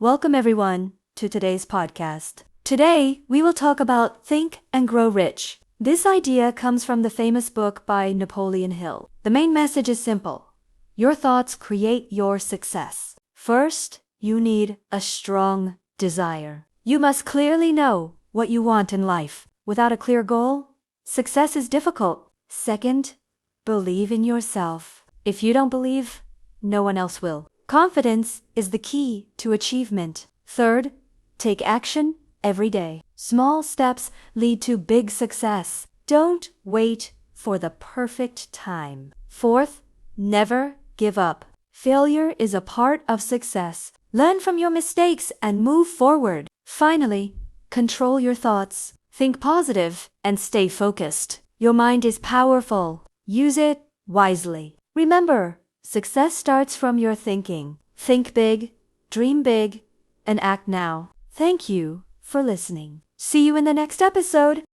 Welcome everyone to today's podcast. Today, we will talk about Think and Grow Rich. This idea comes from the famous book by Napoleon Hill. The main message is simple. Your thoughts create your success. First, you need a strong desire. You must clearly know what you want in life. Without a clear goal, success is difficult. Second, believe in yourself. If you don't believe, no one else will. Confidence is the key to achievement. Third, take action every day. Small steps lead to big success. Don't wait for the perfect time. Fourth, never give up. Failure is a part of success. Learn from your mistakes and move forward. Finally, control your thoughts. Think positive and stay focused. Your mind is powerful. Use it wisely. Remember, success starts from your thinking. Think big, dream big, and act now. Thank you for listening. See you in the next episode.